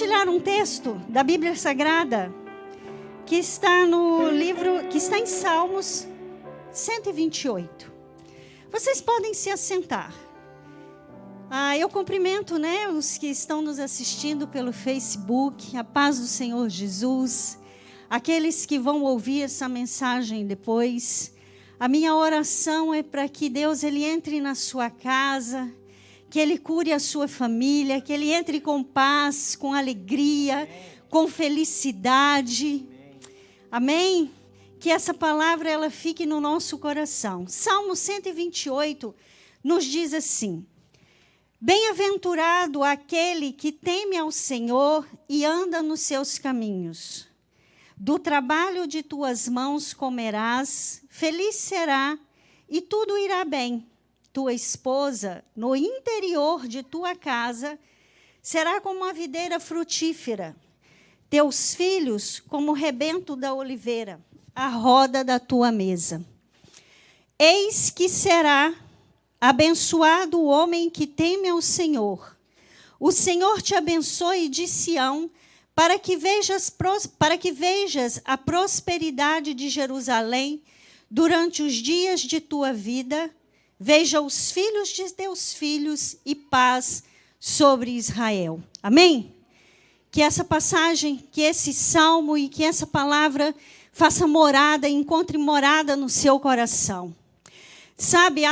compartilhar um texto da Bíblia Sagrada que está no livro, que está em Salmos 128. Vocês podem se assentar. Eu cumprimento, os que estão nos assistindo pelo Facebook, a paz do Senhor Jesus, aqueles que vão ouvir essa mensagem depois. A minha oração é para que Deus ele entre na sua casa, que Ele cure a sua família, que Ele entre com paz, com alegria, com felicidade. Amém? Que essa palavra ela fique no nosso coração. Salmo 128 nos diz assim: Bem-aventurado aquele que teme ao Senhor e anda nos seus caminhos. Do trabalho de tuas mãos comerás, feliz será e tudo irá bem. Tua esposa, no interior de tua casa, será como uma videira frutífera. Teus filhos, como o rebento da oliveira, a roda da tua mesa. Eis que será abençoado o homem que teme ao Senhor. O Senhor te abençoe de Sião, para que vejas a prosperidade de Jerusalém durante os dias de tua vida. Veja os filhos de teus filhos e paz sobre Israel. Amém? Que essa passagem, que esse salmo e que essa palavra faça morada, encontre morada no seu coração. Sabe,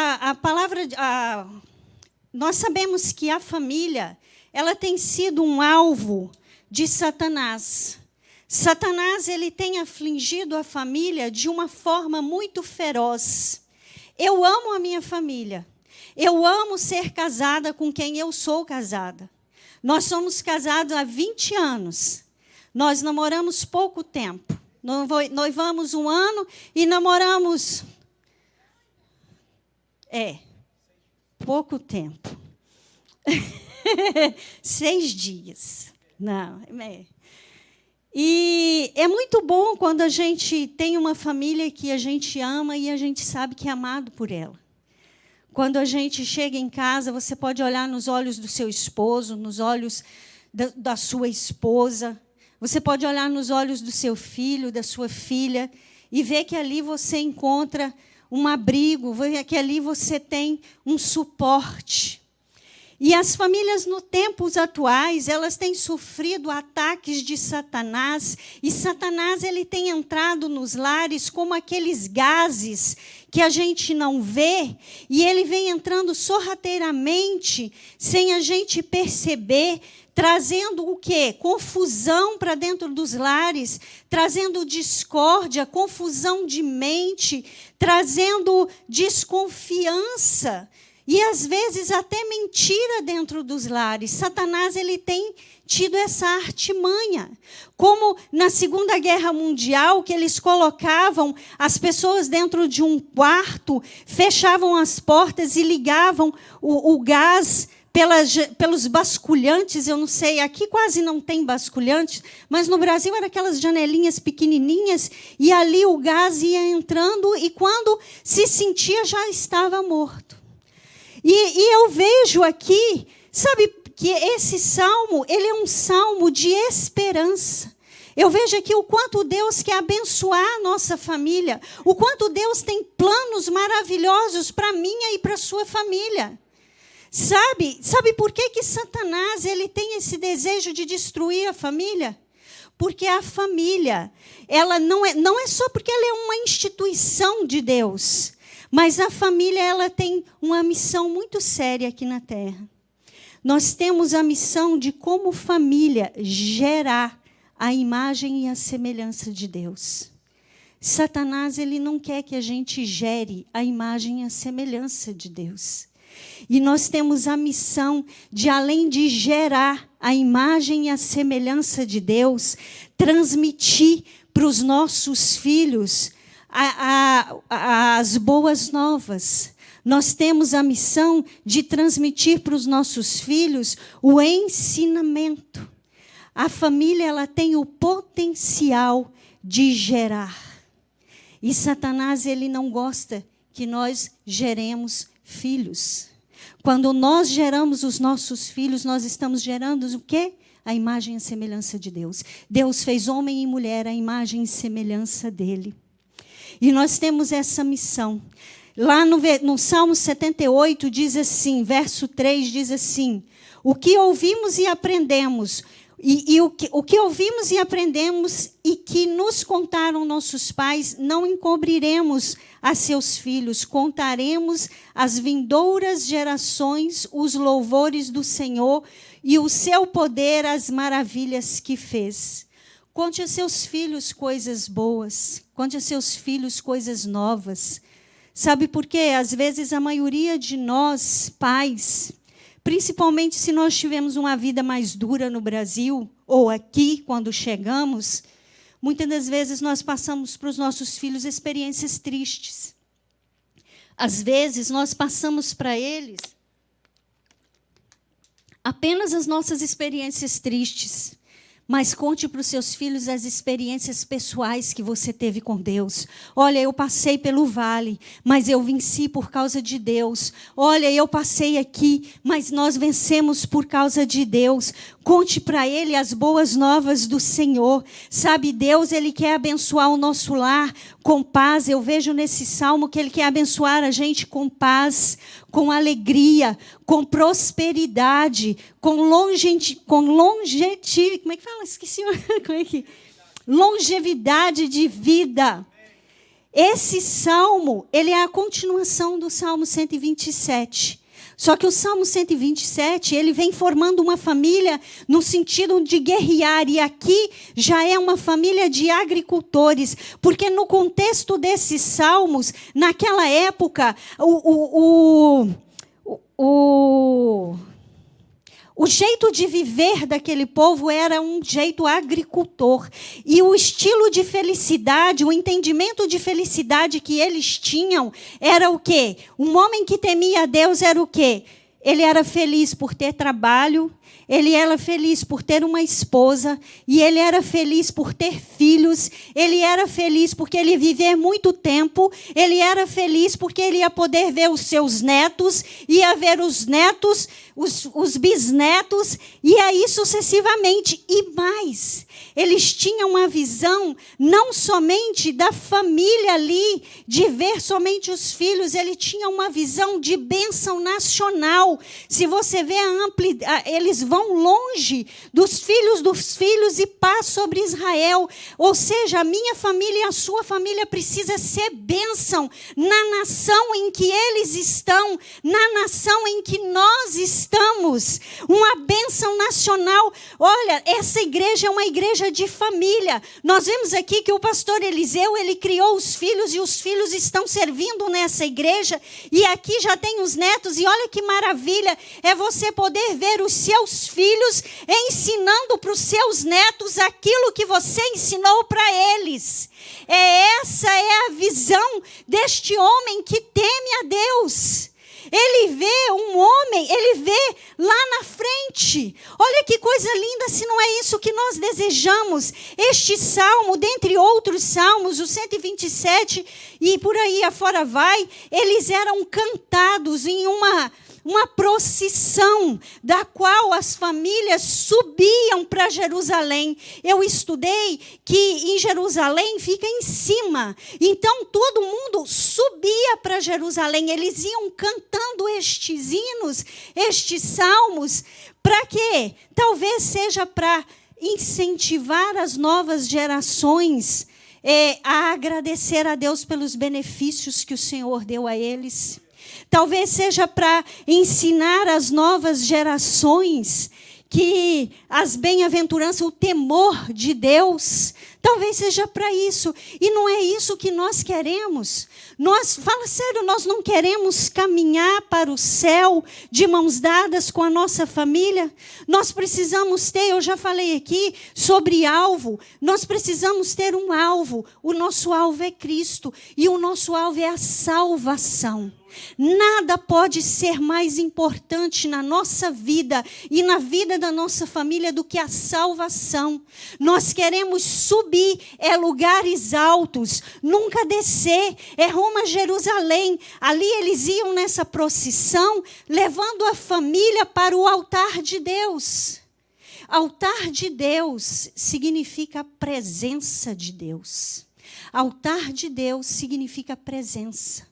nós sabemos que a família, ela tem sido um alvo de Satanás. Satanás, ele tem afligido a família de uma forma muito feroz. Eu amo a minha família. Eu amo ser casada com quem eu sou casada. Nós somos casados há 20 anos. Nós namoramos pouco tempo. Noivamos 1 ano e namoramos... pouco tempo. 6 dias. Não, E é muito bom quando a gente tem uma família que a gente ama e a gente sabe que é amado por ela. Quando a gente chega em casa, você pode olhar nos olhos do seu esposo, nos olhos da sua esposa, você pode olhar nos olhos do seu filho, da sua filha, e ver que ali você encontra um abrigo, ver que ali você tem um suporte. E as famílias, no tempos atuais, elas têm sofrido ataques de Satanás. E Satanás ele tem entrado nos lares como aqueles gases que a gente não vê. E ele vem entrando sorrateiramente, sem a gente perceber, trazendo o quê? Confusão para dentro dos lares, trazendo discórdia, confusão de mente, trazendo desconfiança. E, às vezes, até mentira dentro dos lares. Satanás ele tem tido essa artimanha. Como na Segunda Guerra Mundial, que eles colocavam as pessoas dentro de um quarto, fechavam as portas e ligavam o gás pelos basculhantes. Eu não sei, aqui quase não tem basculhantes, mas no Brasil eram aquelas janelinhas pequenininhas, e ali o gás ia entrando, e quando se sentia, já estava morto. E eu vejo aqui, sabe, que esse salmo, ele é um salmo de esperança. Eu vejo aqui o quanto Deus quer abençoar a nossa família, o quanto Deus tem planos maravilhosos para a minha e para a sua família. Sabe por que Satanás ele tem esse desejo de destruir a família? Porque a família, ela não é só porque ela é uma instituição de Deus, mas a família ela tem uma missão muito séria aqui na Terra. Nós temos a missão de, como família, gerar a imagem e a semelhança de Deus. Satanás ele não quer que a gente gere a imagem e a semelhança de Deus. E nós temos a missão de, além de gerar a imagem e a semelhança de Deus, transmitir para os nossos filhos as boas novas. Nós temos a missão de transmitir para os nossos filhos o ensinamento. A família ela tem o potencial de gerar. E Satanás ele não gosta que nós geremos filhos. Quando nós geramos os nossos filhos, nós estamos gerando o quê? a imagem e a semelhança de Deus. Deus fez homem e mulher à imagem e semelhança dele. E nós temos essa missão. Lá no Salmo 78 diz assim, verso 3 diz assim: o que ouvimos e aprendemos, o que ouvimos e aprendemos e que nos contaram nossos pais, não encobriremos a seus filhos, contaremos às vindouras gerações os louvores do Senhor e o seu poder, as maravilhas que fez. Conte a seus filhos coisas boas, conte a seus filhos coisas novas. Sabe por quê? Às vezes a maioria de nós, pais, principalmente se nós tivemos uma vida mais dura no Brasil, ou aqui, quando chegamos, muitas das vezes nós passamos para os nossos filhos experiências tristes. Às vezes nós passamos para eles apenas as nossas experiências tristes. Mas conte para os seus filhos as experiências pessoais que você teve com Deus. Olha, eu passei pelo vale, mas eu venci por causa de Deus. Olha, eu passei aqui, mas nós vencemos por causa de Deus. Conte para ele as boas novas do Senhor. Sabe, Deus, ele quer abençoar o nosso lar com paz. Eu vejo nesse salmo que ele quer abençoar a gente com paz, com alegria, com prosperidade, com longevidade, como é que fala? Esqueci, como é que? Longevidade de vida. Esse salmo, ele é a continuação do Salmo 127. Só que o Salmo 127, ele vem formando uma família no sentido de guerrear. E aqui já é uma família de agricultores. Porque no contexto desses salmos, naquela época, o jeito de viver daquele povo era um jeito agricultor. E o estilo de felicidade, o entendimento de felicidade que eles tinham era o quê? Um homem que temia a Deus era o quê? Ele era feliz por ter trabalho, ele era feliz por ter uma esposa, e ele era feliz por ter filhos, ele era feliz porque ele ia viver muito tempo, ele era feliz porque ele ia poder ver os seus netos, ia ver os netos, os bisnetos, e aí sucessivamente. E mais, eles tinham uma visão não somente da família ali, de ver somente os filhos, ele tinha uma visão de bênção nacional. Se você vê eles vão longe dos filhos e paz sobre Israel. Ou seja, a minha família e a sua família precisa ser bênção na nação em que eles estão, na nação em que nós estamos. Uma bênção nacional. Olha, essa igreja é uma igreja de família. Nós vemos aqui que o pastor Eliseu, ele criou os filhos e os filhos estão servindo nessa igreja. E aqui já tem os netos e olha que maravilha é você poder ver os seus filhos ensinando para os seus netos aquilo que você ensinou para eles. Essa é a visão deste homem que teme a Deus. Ele vê um homem, ele vê lá na frente. Olha que coisa linda, se não é isso que nós desejamos. Este salmo, dentre outros salmos, o 127 e por aí afora vai, eles eram cantados em uma procissão, da qual as famílias subiam para Jerusalém. Eu estudei que em Jerusalém fica em cima. Então, todo mundo subia para Jerusalém. Eles iam cantando estes hinos, estes salmos. Para quê? Talvez seja para incentivar as novas gerações a agradecer a Deus pelos benefícios que o Senhor deu a eles. Talvez seja para ensinar as novas gerações que as bem-aventuranças, o temor de Deus, talvez seja para isso. E não é isso que nós queremos. Fala sério, nós não queremos caminhar para o céu de mãos dadas com a nossa família. Nós precisamos ter, eu já falei aqui sobre alvo, nós precisamos ter um alvo. O nosso alvo é Cristo e o nosso alvo é a salvação. Nada pode ser mais importante na nossa vida e na vida da nossa família do que a salvação. Nós queremos subir lugares altos, nunca descer, rumo a Jerusalém. Ali eles iam nessa procissão, levando a família para o altar de Deus. Altar de Deus significa a presença de Deus. Altar de Deus significa presença.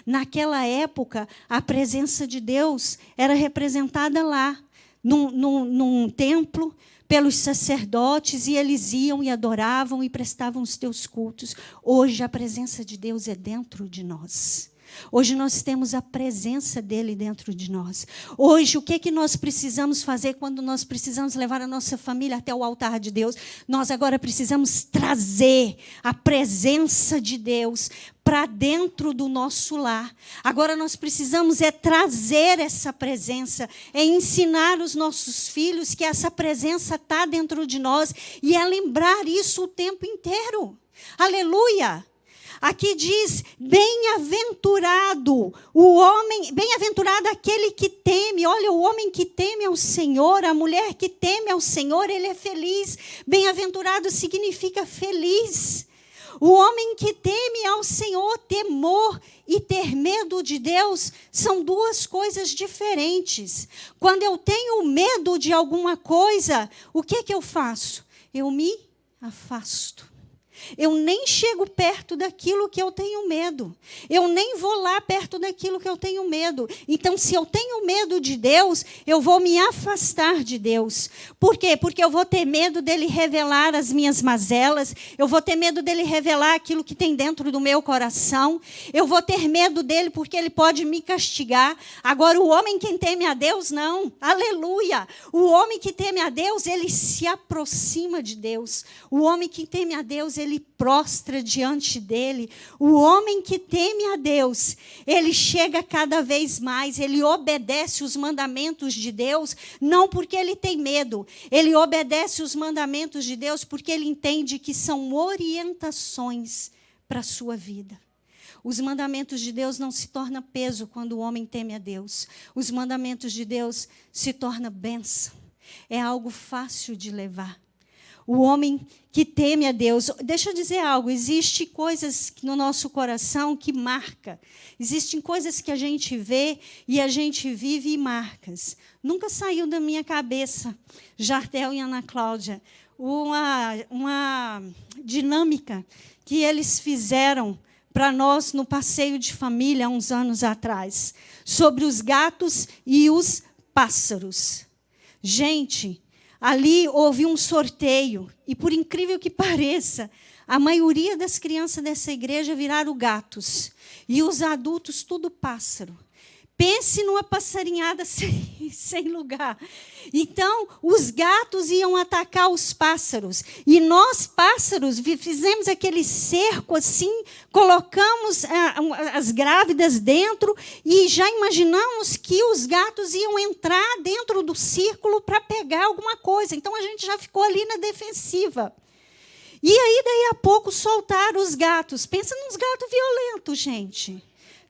Naquela época, a presença de Deus era representada lá, num templo, pelos sacerdotes, e eles iam e adoravam e prestavam os teus cultos. Hoje, a presença de Deus é dentro de nós. Hoje nós temos a presença dele dentro de nós. Hoje, o que nós precisamos fazer quando nós precisamos levar a nossa família até o altar de Deus? Nós agora precisamos trazer a presença de Deus para dentro do nosso lar. Agora nós precisamos trazer essa presença, ensinar os nossos filhos que essa presença está dentro de nós e lembrar isso o tempo inteiro. Aleluia! Aqui diz, bem-aventurado o homem, bem-aventurado aquele que teme. Olha, o homem que teme ao Senhor, a mulher que teme ao Senhor, ele é feliz. Bem-aventurado significa feliz. O homem que teme ao Senhor, temor e ter medo de Deus são duas coisas diferentes. Quando eu tenho medo de alguma coisa, o que eu faço? Eu me afasto. Eu nem chego perto daquilo que eu tenho medo. Eu nem vou lá perto daquilo que eu tenho medo. Então, se eu tenho medo de Deus, eu vou me afastar de Deus. Por quê? Porque eu vou ter medo dele revelar as minhas mazelas. Eu vou ter medo dele revelar aquilo que tem dentro do meu coração. Eu vou ter medo dele porque ele pode me castigar. Agora, o homem que teme a Deus, não. Aleluia! O homem que teme a Deus, ele se aproxima de Deus. O homem que teme a Deus, ele prostra diante dele. O homem que teme a Deus, ele chega cada vez mais, ele obedece os mandamentos de Deus, não porque ele tem medo, ele obedece os mandamentos de Deus porque ele entende que são orientações para a sua vida. Os mandamentos de Deus não se tornam peso quando o homem teme a Deus. Os mandamentos de Deus se tornam bênção. É algo fácil de levar. O homem que teme a Deus, deixa eu dizer algo, existem coisas no nosso coração que marca. Existem coisas que a gente vê e a gente vive e marcas. Nunca saiu da minha cabeça, Jardel e Ana Cláudia, uma dinâmica que eles fizeram para nós no passeio de família há uns anos atrás, sobre os gatos e os pássaros. Gente, ali houve um sorteio, e por incrível que pareça, a maioria das crianças dessa igreja viraram gatos, e os adultos tudo pássaro. Pense numa passarinhada sem lugar. Então, os gatos iam atacar os pássaros. E nós, pássaros, fizemos aquele cerco assim, colocamos as grávidas dentro e já imaginamos que os gatos iam entrar dentro do círculo para pegar alguma coisa. Então, a gente já ficou ali na defensiva. E aí, daí a pouco, soltaram os gatos. Pensa nos gatos violentos, gente.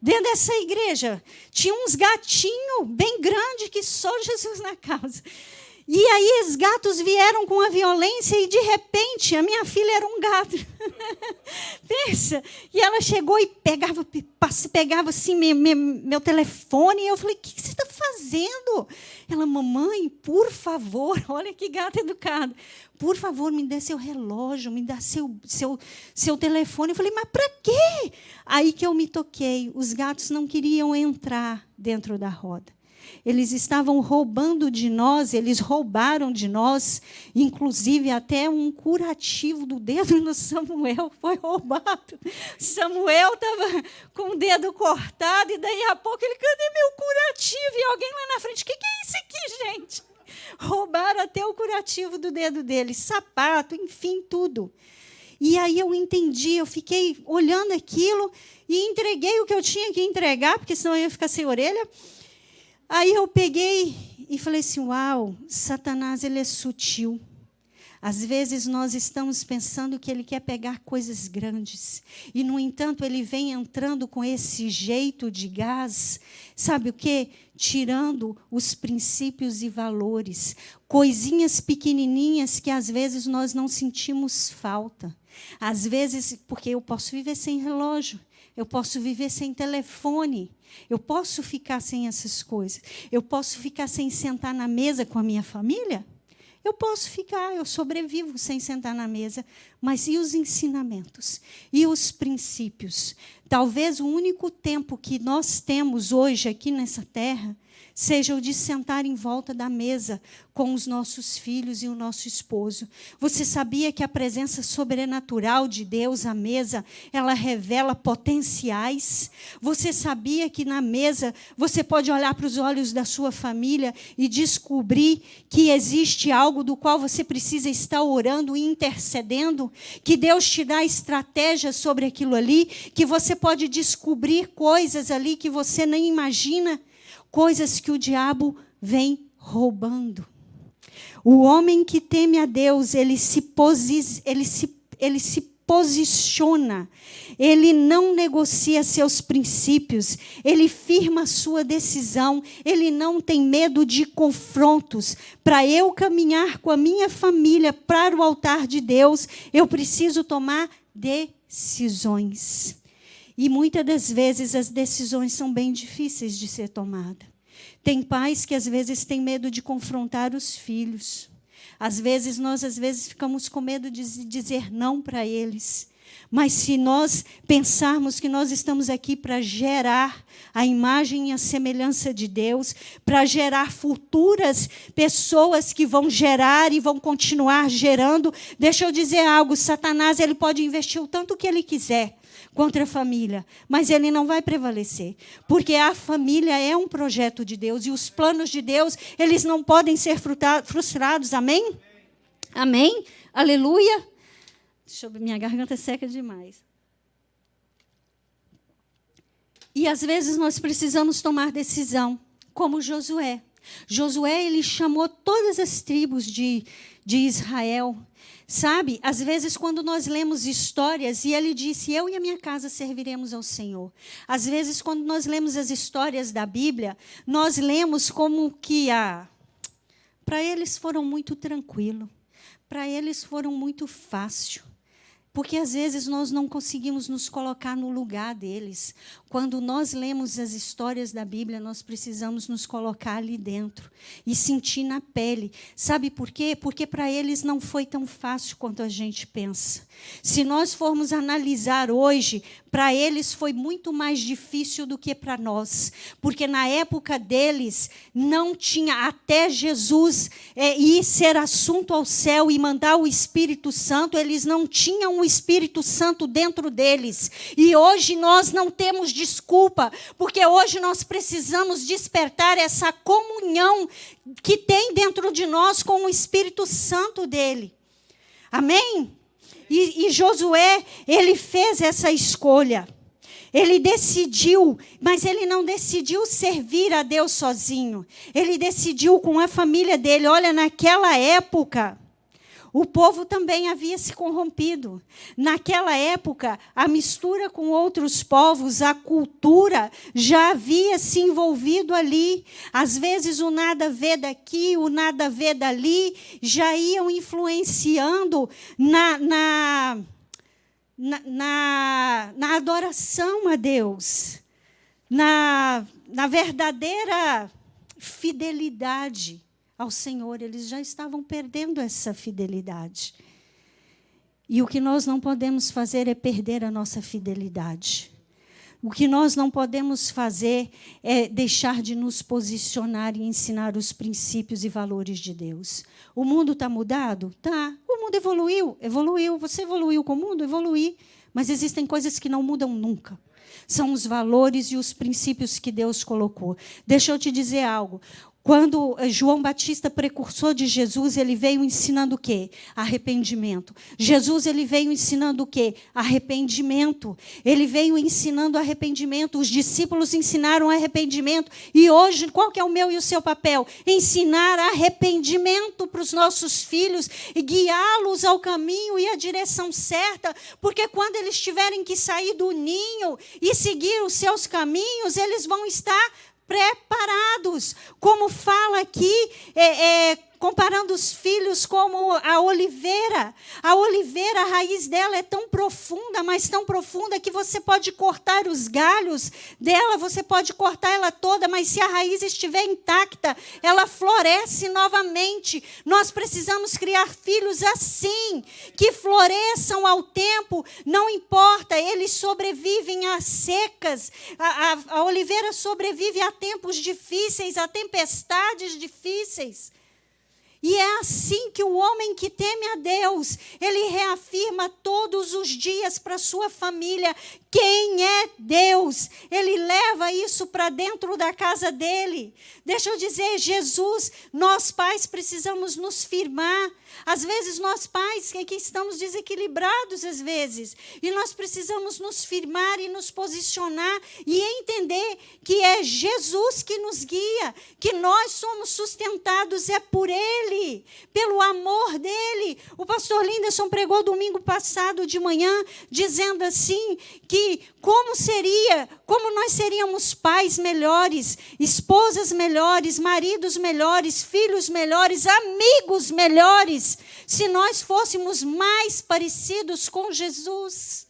Dentro dessa igreja, tinha uns gatinhos bem grandes que só Jesus na causa. E aí os gatos vieram com a violência e, de repente, a minha filha era um gato. Pensa. E ela chegou e pegava assim meu telefone. E eu falei, o que você está fazendo? Ela, mamãe, por favor, olha que gata educada. Por favor, me dê seu relógio, me dá seu telefone. Eu falei, mas para quê? Aí que eu me toquei. Os gatos não queriam entrar dentro da roda. Eles estavam roubando de nós, eles roubaram de nós, inclusive até um curativo do dedo no Samuel foi roubado. Samuel estava com o dedo cortado e daí a pouco ele, cadê meu curativo? E alguém lá na frente, o que é isso aqui, gente? Roubaram até o curativo do dedo dele, sapato, enfim, tudo. E aí eu entendi, eu fiquei olhando aquilo e entreguei o que eu tinha que entregar, porque senão eu ia ficar sem orelha. Aí eu peguei e falei assim, uau, Satanás, ele é sutil. Às vezes nós estamos pensando que ele quer pegar coisas grandes. E, no entanto, ele vem entrando com esse jeito de gás. Sabe o quê? Tirando os princípios e valores. Coisinhas pequenininhas que, às vezes, nós não sentimos falta. Às vezes, porque eu posso viver sem relógio. Eu posso viver sem telefone. Eu posso ficar sem essas coisas. Eu posso ficar sem sentar na mesa com a minha família. Eu posso ficar, eu sobrevivo sem sentar na mesa, mas e os ensinamentos? E os princípios? Talvez o único tempo que nós temos hoje aqui nessa terra seja o de sentar em volta da mesa com os nossos filhos e o nosso esposo. Você sabia que a presença sobrenatural de Deus à mesa, ela revela potenciais? Você sabia que na mesa você pode olhar para os olhos da sua família e descobrir que existe algo do qual você precisa estar orando e intercedendo? Que Deus te dá estratégias sobre aquilo ali, que você pode descobrir coisas ali que você nem imagina, coisas que o diabo vem roubando. O homem que teme a Deus, ele se posiciona, ele não negocia seus princípios, ele firma sua decisão, ele não tem medo de confrontos. Para eu caminhar com a minha família para o altar de Deus, eu preciso tomar decisões. E muitas das vezes as decisões são bem difíceis de ser tomadas. Tem pais que às vezes têm medo de confrontar os filhos. Nós ficamos com medo de dizer não para eles. Mas se nós pensarmos que nós estamos aqui para gerar a imagem e a semelhança de Deus, para gerar futuras pessoas que vão gerar e vão continuar gerando, deixa eu dizer algo, Satanás ele pode investir o tanto que ele quiser contra a família, mas ele não vai prevalecer, porque a família é um projeto de Deus e os planos de Deus, eles não podem ser frustrados, amém? Amém? Aleluia? Deixa eu ver, minha garganta seca demais. E às vezes nós precisamos tomar decisão, como Josué. Josué, ele chamou todas as tribos de Israel. Sabe, às vezes quando nós lemos histórias, e ele disse, eu e a minha casa serviremos ao Senhor. Às vezes quando nós lemos as histórias da Bíblia, nós lemos como que para eles foram muito tranquilo, para eles foram muito fácil. Porque às vezes nós não conseguimos nos colocar no lugar deles. Quando nós lemos as histórias da Bíblia, nós precisamos nos colocar ali dentro e sentir na pele. Sabe por quê? Porque para eles não foi tão fácil quanto a gente pensa. Se nós formos analisar hoje, para eles foi muito mais difícil do que para nós. Porque na época deles não tinha, até Jesus ir ser assunto ao céu e mandar o Espírito Santo, eles não tinham o Espírito Santo dentro deles. E hoje nós não temos desculpa, porque hoje nós precisamos despertar essa comunhão que tem dentro de nós com o Espírito Santo dele. Amém? E Josué, ele fez essa escolha. Ele decidiu, mas ele não decidiu servir a Deus sozinho. Ele decidiu com a família dele. Olha, naquela época, o povo também havia se corrompido. Naquela época, a mistura com outros povos, a cultura já havia se envolvido ali. Às vezes, o nada a ver daqui, o nada a ver dali, já iam influenciando na adoração a Deus, na verdadeira fidelidade ao Senhor. Eles já estavam perdendo essa fidelidade. E o que nós não podemos fazer é perder a nossa fidelidade. O que nós não podemos fazer é deixar de nos posicionar e ensinar os princípios e valores de Deus. O mundo está mudado? Tá. O mundo evoluiu. Você evoluiu com o mundo? Evoluí. Mas existem coisas que não mudam nunca. São os valores e os princípios que Deus colocou. Deixa eu te dizer algo. Quando João Batista, precursor de Jesus, ele veio ensinando o quê? Arrependimento. Jesus, ele veio ensinando o quê? Arrependimento. Ele veio ensinando arrependimento. Os discípulos ensinaram arrependimento. E hoje, qual que é o meu e o seu papel? Ensinar arrependimento para os nossos filhos e guiá-los ao caminho e à direção certa. Porque quando eles tiverem que sair do ninho e seguir os seus caminhos, eles vão estar preparados, como fala aqui comparando os filhos como a oliveira. A oliveira, a raiz dela é tão profunda, mas tão profunda que você pode cortar os galhos dela, você pode cortar ela toda, mas se a raiz estiver intacta, ela floresce novamente. Nós precisamos criar filhos assim, que floresçam ao tempo, não importa, eles sobrevivem às secas. A oliveira sobrevive a tempos difíceis, a tempestades difíceis. E é assim que o homem que teme a Deus, ele reafirma todos os dias para a sua família quem é Deus. Ele leva isso para dentro da casa dele. Deixa eu dizer, Jesus, nós pais precisamos nos firmar. Às vezes nós pais que estamos desequilibrados às vezes. E nós precisamos nos firmar e nos posicionar e entender que é Jesus que nos guia, que nós somos sustentados é por Ele, pelo amor dEle. O pastor Linderson pregou domingo passado de manhã, dizendo assim, que como nós seríamos pais melhores, esposas melhores, maridos melhores, filhos melhores, amigos melhores, se nós fôssemos mais parecidos com Jesus.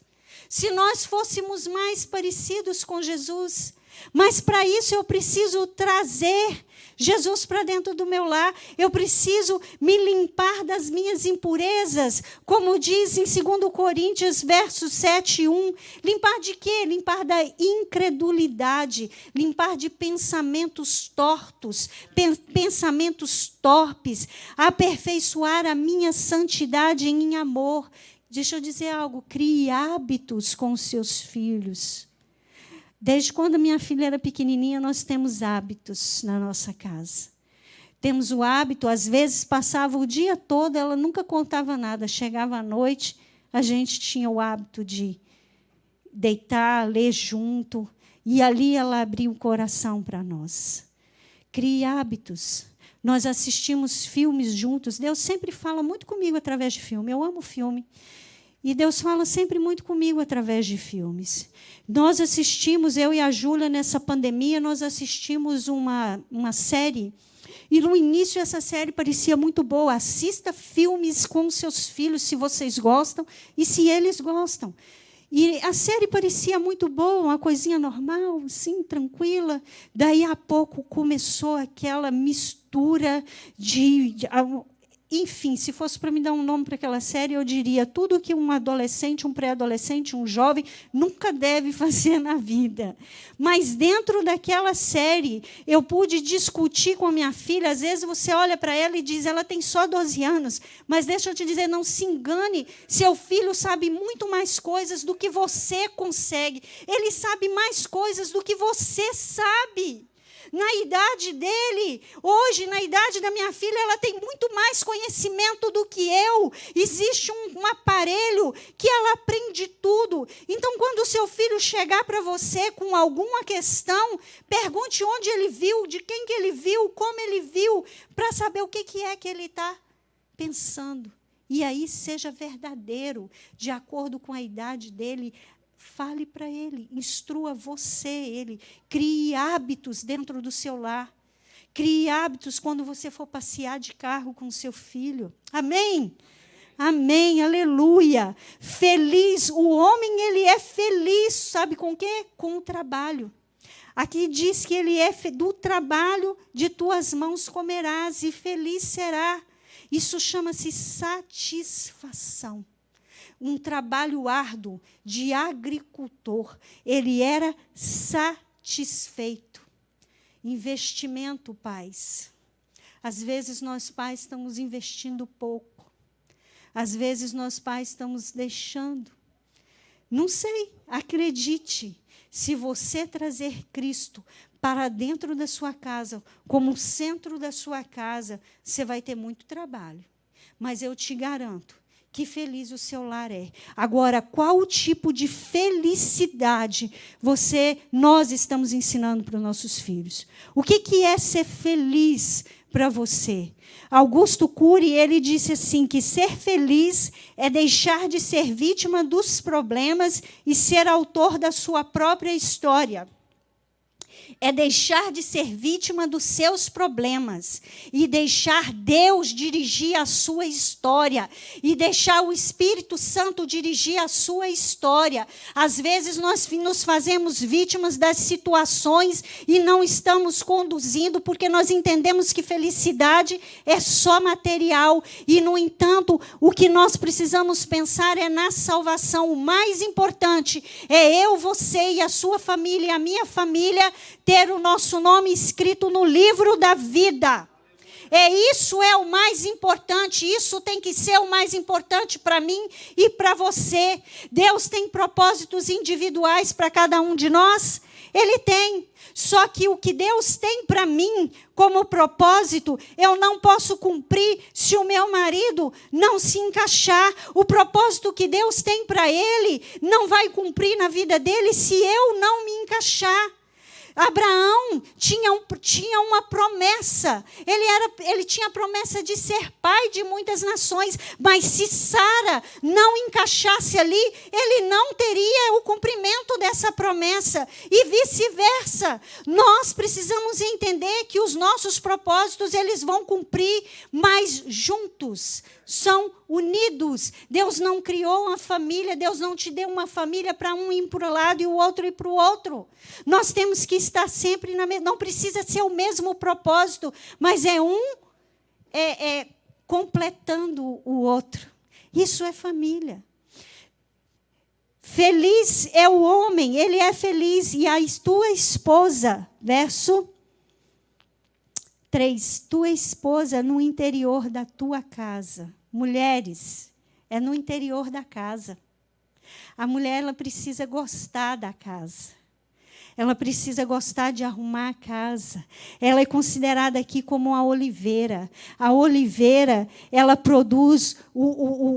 Se nós fôssemos mais parecidos com Jesus. Mas para isso eu preciso trazer Jesus para dentro do meu lar. Eu preciso me limpar das minhas impurezas. Como diz em 2 Coríntios, versos 7 e 1. Limpar de quê? Limpar da incredulidade. Limpar de pensamentos tortos. Pensamentos torpes. Aperfeiçoar a minha santidade em amor. Deixa eu dizer algo. Crie hábitos com os seus filhos. Desde quando minha filha era pequenininha, nós temos hábitos na nossa casa. Temos o hábito, às vezes passava o dia todo, ela nunca contava nada. Chegava à noite, a gente tinha o hábito de deitar, ler junto, e ali ela abria o coração para nós. Crie hábitos. Nós assistimos filmes juntos. Deus sempre fala muito comigo através de filme. Eu amo filme. E Deus fala sempre muito comigo através de filmes. Nós assistimos, eu e a Júlia, nessa pandemia, nós assistimos uma série. E no início essa série parecia muito boa. Assista filmes com seus filhos, se vocês gostam e se eles gostam. E a série parecia muito boa, uma coisinha normal, assim, tranquila. Daí a pouco começou aquela mistura enfim, se fosse para me dar um nome para aquela série, eu diria tudo que um adolescente, um pré-adolescente, um jovem nunca deve fazer na vida. Mas dentro daquela série, eu pude discutir com a minha filha. Às vezes você olha para ela e diz, ela tem só 12 anos. Mas deixa eu te dizer, não se engane, seu filho sabe muito mais coisas do que você consegue. Ele sabe mais coisas do que você sabe. Na idade dele, hoje, na idade da minha filha, ela tem muito mais conhecimento do que eu. Existe um aparelho que ela aprende tudo. Então, quando o seu filho chegar para você com alguma questão, pergunte onde ele viu, de quem que ele viu, como ele viu, para saber o que é que ele está pensando. E aí, seja verdadeiro, de acordo com a idade dele. Fale para ele, instrua ele, crie hábitos dentro do seu lar. Crie hábitos quando você for passear de carro com seu filho. Amém? Amém, aleluia. Feliz, o homem ele é feliz, sabe com o quê? Com o trabalho. Aqui diz que ele é do trabalho de tuas mãos comerás e feliz será. Isso chama-se satisfação. Um trabalho árduo de agricultor. Ele era satisfeito. Investimento, pais. Às vezes nós pais estamos investindo pouco. Às vezes nós pais estamos deixando. Não sei, acredite. Se você trazer Cristo para dentro da sua casa, como centro da sua casa, você vai ter muito trabalho. Mas eu te garanto, que feliz o seu lar é. Agora, qual tipo de felicidade nós estamos ensinando para os nossos filhos? O que é ser feliz para você? Augusto Cury, ele disse assim, que ser feliz é deixar de ser vítima dos problemas e ser autor da sua própria história. É deixar de ser vítima dos seus problemas e deixar Deus dirigir a sua história e deixar o Espírito Santo dirigir a sua história. Às vezes nós nos fazemos vítimas das situações e não estamos conduzindo porque nós entendemos que felicidade é só material e, no entanto, o que nós precisamos pensar é na salvação. O mais importante é eu, você e a sua família e a minha família ter o nosso nome escrito no livro da vida. Isso é o mais importante, isso tem que ser o mais importante para mim e para você. Deus tem propósitos individuais para cada um de nós? Ele tem. Só que o que Deus tem para mim como propósito, eu não posso cumprir se o meu marido não se encaixar. O propósito que Deus tem para ele não vai cumprir na vida dele se eu não me encaixar. Abraão tinha uma promessa. Ele tinha a promessa de ser pai de muitas nações. Mas se Sara não encaixasse ali, ele não teria o cumprimento dessa promessa. E vice-versa. Nós precisamos entender que os nossos propósitos, eles vão cumprir, mas juntos. São unidos. Deus não criou uma família, Deus não te deu uma família para um ir para o lado e o outro ir para o outro. Nós temos que estar sempre não precisa ser o mesmo propósito, mas é completando o outro. Isso é família. Feliz é o homem, ele é feliz, e a tua esposa, verso 3, tua esposa no interior da tua casa. Mulheres, é no interior da casa. A mulher, ela precisa gostar da casa. Ela precisa gostar de arrumar a casa. Ela é considerada aqui como a oliveira. A oliveira, ela produz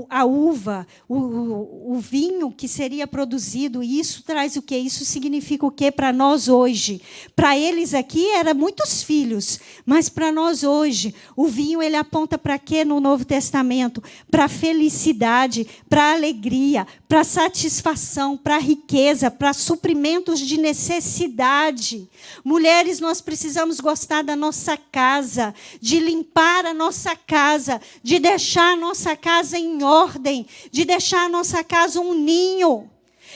a uva, o vinho que seria produzido. E isso traz o quê? Isso significa o quê para nós hoje? Para eles aqui, eram muitos filhos. Mas para nós hoje, o vinho, ele aponta para quê no Novo Testamento? Para felicidade, para alegria, para satisfação, para riqueza, para suprimentos de necessidade. Mulheres, nós precisamos gostar da nossa casa, de limpar a nossa casa, de deixar a nossa casa em ordem, de deixar a nossa casa um ninho.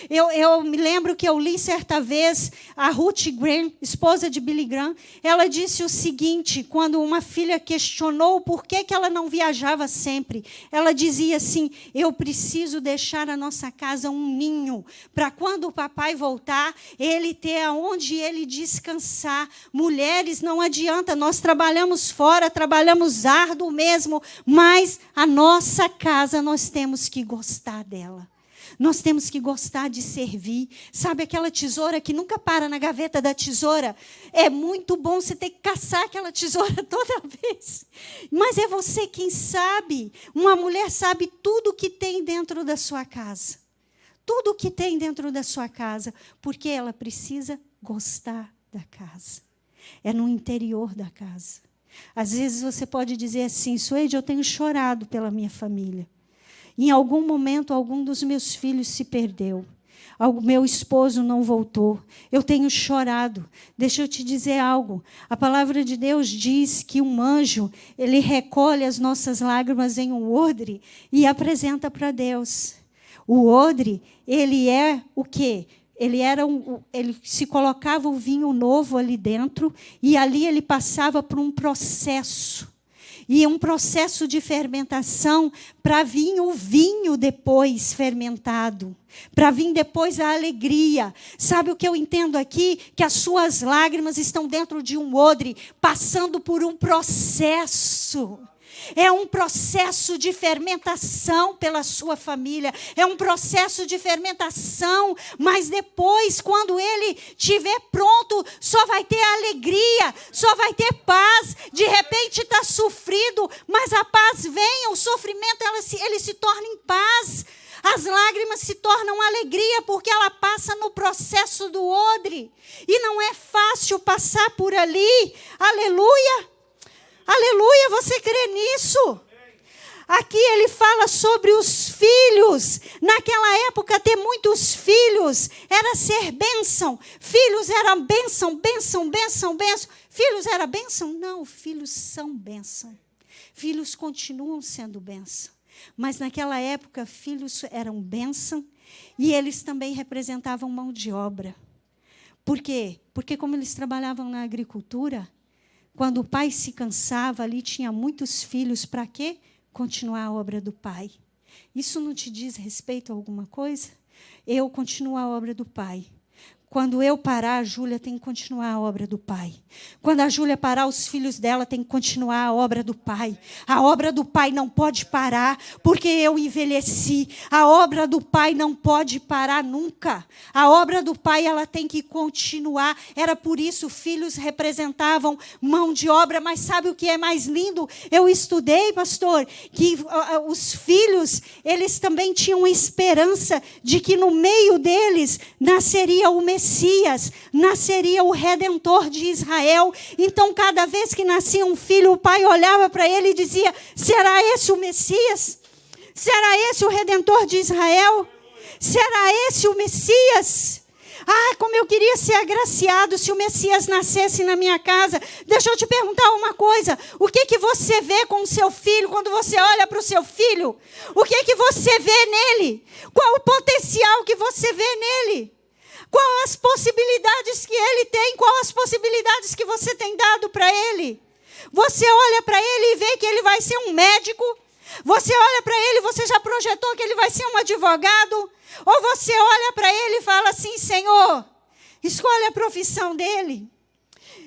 Eu me lembro que eu li certa vez a Ruth Graham, esposa de Billy Graham, ela disse o seguinte, quando uma filha questionou por que ela não viajava sempre. Ela dizia assim, eu preciso deixar a nossa casa um ninho, para quando o papai voltar, ele ter aonde ele descansar. Mulheres, não adianta, nós trabalhamos fora, trabalhamos árduo mesmo, mas a nossa casa, nós temos que gostar dela. Nós temos que gostar de servir. Sabe aquela tesoura que nunca para na gaveta da tesoura? É muito bom você ter que caçar aquela tesoura toda vez. Mas é você quem sabe. Uma mulher sabe tudo o que tem dentro da sua casa. Tudo o que tem dentro da sua casa. Porque ela precisa gostar da casa. É no interior da casa. Às vezes você pode dizer assim, Suede, eu tenho chorado pela minha família. Em algum momento, algum dos meus filhos se perdeu. O meu esposo não voltou. Eu tenho chorado. Deixa eu te dizer algo. A palavra de Deus diz que um anjo, ele recolhe as nossas lágrimas em um odre e apresenta para Deus. O odre, ele é o quê? Ele se colocava o vinho novo ali dentro e ali ele passava por um processo. E um processo de fermentação para vir o vinho depois fermentado. Para vir depois a alegria. Sabe o que eu entendo aqui? Que as suas lágrimas estão dentro de um odre, passando por um processo. É um processo de fermentação pela sua família. É um processo de fermentação. Mas depois, quando ele estiver pronto, só vai ter alegria, só vai ter paz. De repente está sofrido, mas a paz vem, o sofrimento ele se torna em paz. As lágrimas se tornam alegria, porque ela passa no processo do odre. E não é fácil passar por ali. Aleluia! Aleluia, você crê nisso? Aqui ele fala sobre os filhos. Naquela época, ter muitos filhos era ser bênção. Filhos eram bênção, bênção, bênção, bênção. Filhos era bênção? Não, filhos são bênção. Filhos continuam sendo bênção. Mas naquela época, filhos eram bênção e eles também representavam mão de obra. Por quê? Porque como eles trabalhavam na agricultura, quando o pai se cansava, ali tinha muitos filhos. Para quê? Continuar a obra do pai. Isso não te diz respeito a alguma coisa? Eu continuo a obra do pai. Quando eu parar, a Júlia tem que continuar a obra do pai. Quando a Júlia parar, os filhos dela têm que continuar a obra do pai. A obra do pai não pode parar, porque eu envelheci. A obra do pai não pode parar nunca. A obra do pai, ela tem que continuar. Era por isso, filhos representavam mão de obra. Mas sabe o que é mais lindo? Eu estudei, pastor, que os filhos, eles também tinham esperança de que no meio deles nasceria o Messias, nasceria o Redentor de Israel. Então, cada vez que nascia um filho, o pai olhava para ele e dizia: será esse o Messias? Será esse o Redentor de Israel? Será esse o Messias? Ah, como eu queria ser agraciado se o Messias nascesse na minha casa. Deixa eu te perguntar uma coisa. O que você vê com o seu filho quando você olha para o seu filho? O que você vê nele? Qual o potencial que você vê nele? Qual as possibilidades que ele tem? Qual as possibilidades que você tem dado para ele? Você olha para ele e vê que ele vai ser um médico? Você olha para ele e você já projetou que ele vai ser um advogado? Ou você olha para ele e fala assim: Senhor, escolhe a profissão dele.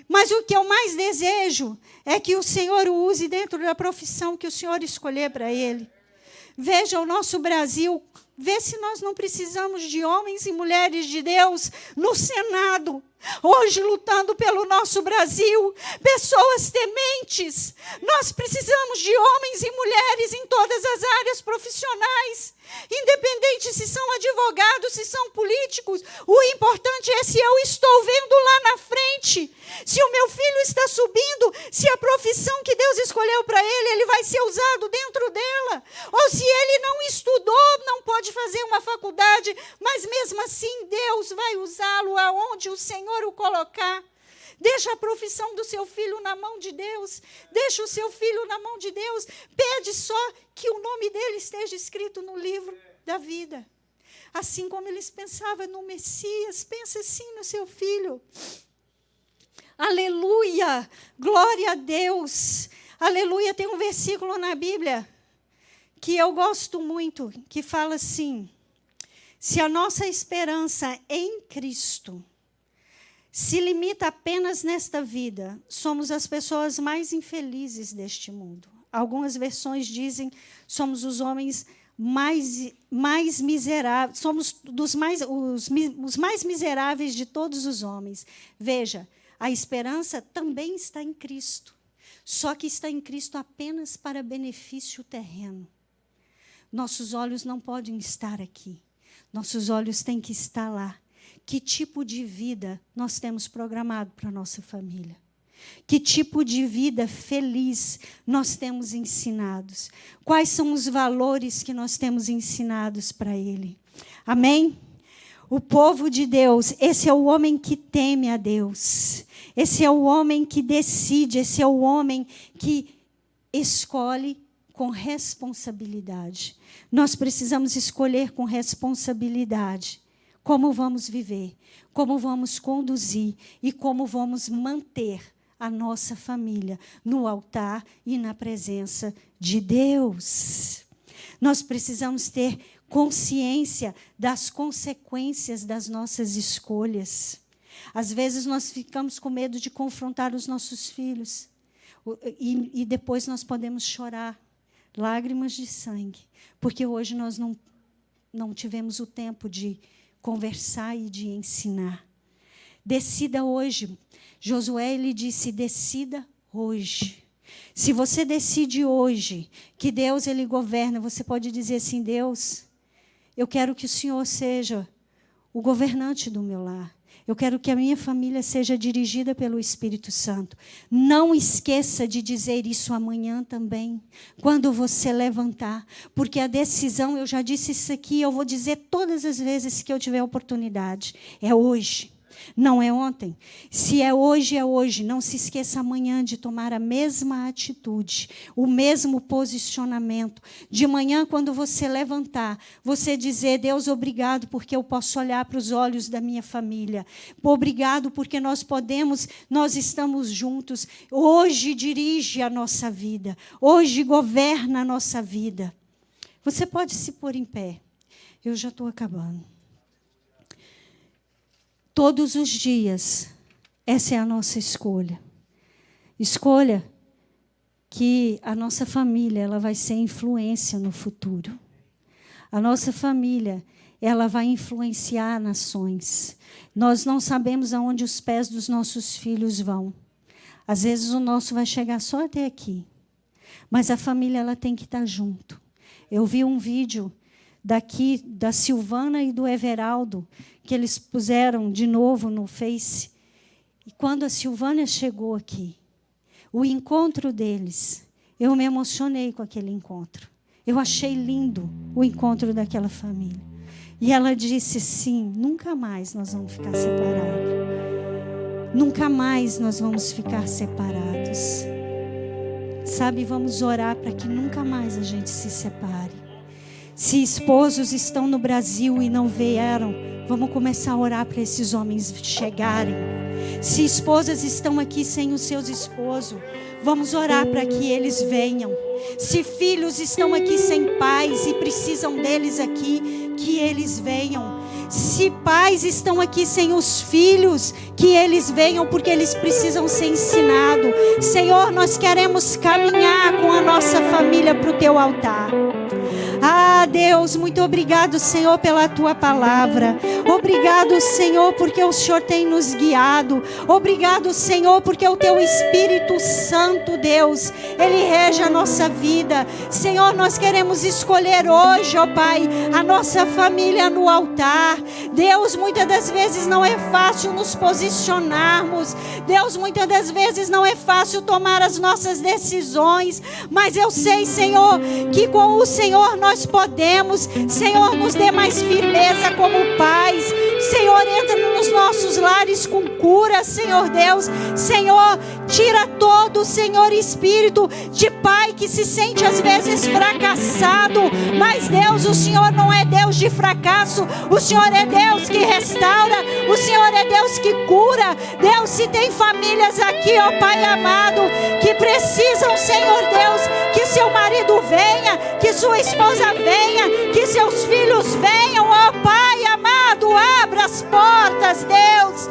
Mas o que eu mais desejo é que o Senhor o use dentro da profissão que o Senhor escolher para ele. Veja o nosso Brasil. Vê se nós não precisamos de homens e mulheres de Deus no Senado, hoje lutando pelo nosso Brasil, pessoas tementes. Nós precisamos de homens e mulheres em todas as áreas profissionais, independente se são advogados, se são políticos. O importante é se eu estou vendo lá na frente, se o meu filho está subindo, se a profissão que Deus escolheu para ele, ele vai ser usado dentro dela. Ou se ele não estudou, não pode fazer uma faculdade, mas mesmo assim Deus vai usá-lo aonde o Senhor o colocar. Deixa a profissão do seu filho na mão de Deus. Deixa o seu filho na mão de Deus. Pede só que o nome dele esteja escrito no livro da vida. Assim como eles pensavam no Messias, pensa assim no seu filho. Aleluia! Glória a Deus! Aleluia! Tem um versículo na Bíblia que eu gosto muito, que fala assim: se a nossa esperança em Cristo se limita apenas nesta vida, somos as pessoas mais infelizes deste mundo. Algumas versões dizem: somos os homens mais miseráveis, somos os mais miseráveis de todos os homens. Veja, a esperança também está em Cristo, só que está em Cristo apenas para benefício terreno. Nossos olhos não podem estar aqui, nossos olhos têm que estar lá. Que tipo de vida nós temos programado para a nossa família? Que tipo de vida feliz nós temos ensinados? Quais são os valores que nós temos ensinados para ele? Amém? O povo de Deus, esse é o homem que teme a Deus. Esse é o homem que decide, esse é o homem que escolhe com responsabilidade. Nós precisamos escolher com responsabilidade como vamos viver, como vamos conduzir e como vamos manter a nossa família no altar e na presença de Deus. Nós precisamos ter consciência das consequências das nossas escolhas. Às vezes nós ficamos com medo de confrontar os nossos filhos e depois nós podemos chorar lágrimas de sangue, porque hoje nós não tivemos o tempo de conversar e de ensinar. Decida hoje. Josué, ele disse: decida hoje. Se você decide hoje que Deus, ele governa, você pode dizer assim: Deus, eu quero que o Senhor seja o governante do meu lar. Eu quero que a minha família seja dirigida pelo Espírito Santo. Não esqueça de dizer isso amanhã também, quando você levantar. Porque a decisão, eu já disse isso aqui, eu vou dizer todas as vezes que eu tiver oportunidade. É hoje. Não é ontem. Se é hoje, é hoje. Não se esqueça amanhã de tomar a mesma atitude, o mesmo posicionamento. De manhã, quando você levantar, você dizer: Deus, obrigado porque eu posso olhar para os olhos da minha família. Obrigado porque nós estamos juntos. Hoje dirige a nossa vida. Hoje governa a nossa vida. Você pode se pôr em pé. Eu já estou acabando. Todos os dias, essa é a nossa escolha. Escolha que a nossa família ela vai ser influência no futuro. A nossa família ela vai influenciar nações. Nós não sabemos aonde os pés dos nossos filhos vão. Às vezes o nosso vai chegar só até aqui. Mas a família ela tem que estar junto. Eu vi um vídeo daqui, da Silvana e do Everaldo, que eles puseram de novo no Face. E quando a Silvana chegou aqui, o encontro deles, eu me emocionei com aquele encontro. Eu achei lindo o encontro daquela família. E ela disse, sim, nunca mais nós vamos ficar separados. Nunca mais nós vamos ficar separados. Sabe, vamos orar para que nunca mais a gente se separe. Se esposos estão no Brasil e não vieram, vamos começar a orar para esses homens chegarem. Se esposas estão aqui sem os seus esposos, vamos orar para que eles venham. Se filhos estão aqui sem pais e precisam deles aqui, que eles venham. Se pais estão aqui sem os filhos, que eles venham, porque eles precisam ser ensinados. Senhor, nós queremos caminhar com a nossa família para o teu altar. Ah, Deus, muito obrigado, Senhor, pela tua palavra. Obrigado, Senhor, porque o Senhor tem nos guiado. Obrigado, Senhor, porque o teu Espírito Santo, Deus, ele rege a nossa vida. Senhor, nós queremos escolher hoje, ó Pai, a nossa família no altar. Deus, muitas das vezes não é fácil nos posicionarmos. Deus, muitas das vezes não é fácil tomar as nossas decisões. Mas eu sei, Senhor, que com o Senhor nós podemos. Senhor, nos dê mais firmeza como pais. Senhor, entra nos nossos lares com cura, Senhor Deus. Senhor, tira todo, Senhor, espírito de pai que se sente às vezes fracassado. Mas Deus, o Senhor não é Deus de fracasso. O Senhor é Deus que restaura. O Senhor é Deus que cura. Deus, se tem famílias aqui, ó Pai amado, que precisam, Senhor Deus, que seu marido venha, que sua esposa venha, que seus filhos venham, ó Pai amado, abra as portas, Deus,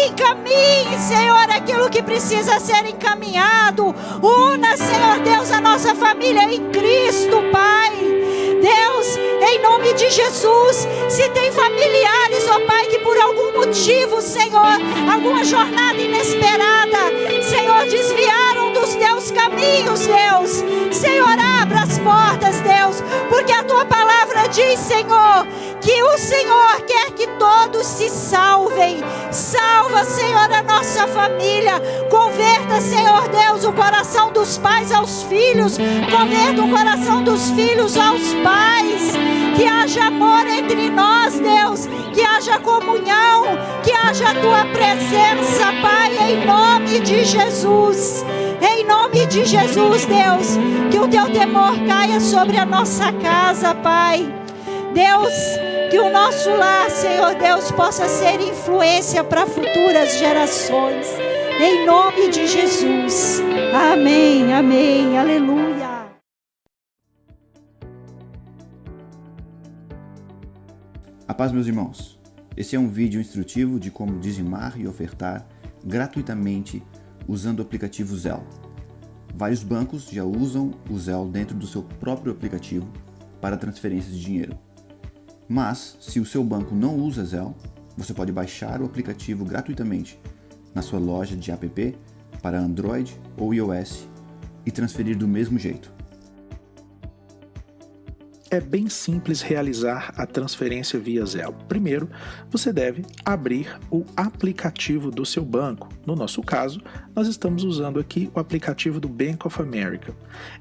encaminhe, Senhor, aquilo que precisa ser encaminhado. Una, Senhor Deus, a nossa família em Cristo, Pai. Deus, em nome de Jesus, se tem familiares, ó Pai, que por algum motivo, Senhor, alguma jornada inesperada, Senhor, desviaram dos teus caminhos, Deus. Senhor, abra as portas, Deus, porque a tua palavra diz, Senhor, que o Senhor quer que todos se salvem. Salva, Senhor, a nossa família. Converta, Senhor Deus, o coração dos pais aos filhos. Converta o coração dos filhos aos pais. Que haja amor entre nós, Deus. Que haja comunhão. Que haja a tua presença, Pai, em nome de Jesus. Em nome de Jesus, Deus, que o teu temor caia sobre a nossa casa, Pai. Deus, que o nosso lar, Senhor Deus, possa ser influência para futuras gerações. Em nome de Jesus. Amém, amém, aleluia. A paz, meus irmãos. Esse é um vídeo instrutivo de como dizimar e ofertar gratuitamente usando o aplicativo Zelle. Vários bancos já usam o Zelle dentro do seu próprio aplicativo para transferências de dinheiro. Mas, se o seu banco não usa Zelle, você pode baixar o aplicativo gratuitamente na sua loja de app para Android ou iOS e transferir do mesmo jeito. é bem simples realizar a transferência via Zelle. Primeiro, você deve abrir o aplicativo do seu banco. No nosso caso, nós estamos usando aqui o aplicativo do Bank of America.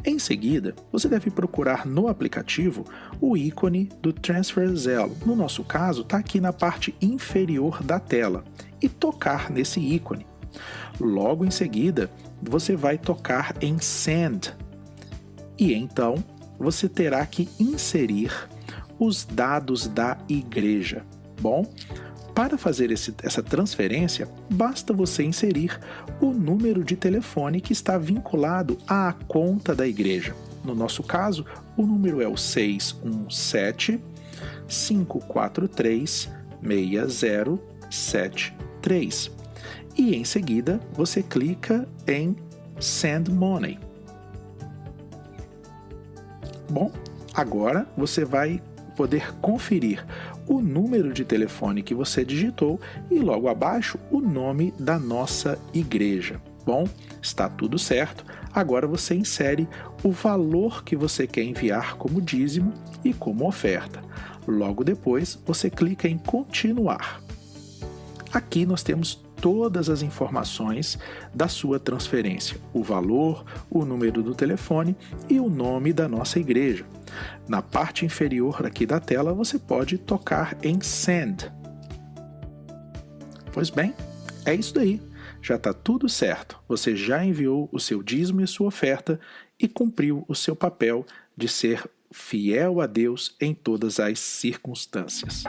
Em seguida, você deve procurar no aplicativo o ícone do Transfer Zelle. No nosso caso, está aqui na parte inferior da tela, e tocar nesse ícone. Logo em seguida, você vai tocar em Send, e então você terá que inserir os dados da igreja. Bom, para fazer essa transferência, basta você inserir o número de telefone que está vinculado à conta da igreja. No nosso caso, o número é o 617-543-6073. E em seguida, você clica em Send Money. Bom, agora você vai poder conferir o número de telefone que você digitou e logo abaixo o nome da nossa igreja. Bom, está tudo certo. Agora você insere o valor que você quer enviar como dízimo e como oferta. Logo depois, você clica em Continuar. Aqui nós temos todas as informações da sua transferência, o valor, o número do telefone e o nome da nossa igreja. Na parte inferior aqui da tela, você pode tocar em Send. Pois bem, é isso daí. Já está tudo certo. Você já enviou o seu dízimo e sua oferta e cumpriu o seu papel de ser fiel a Deus em todas as circunstâncias.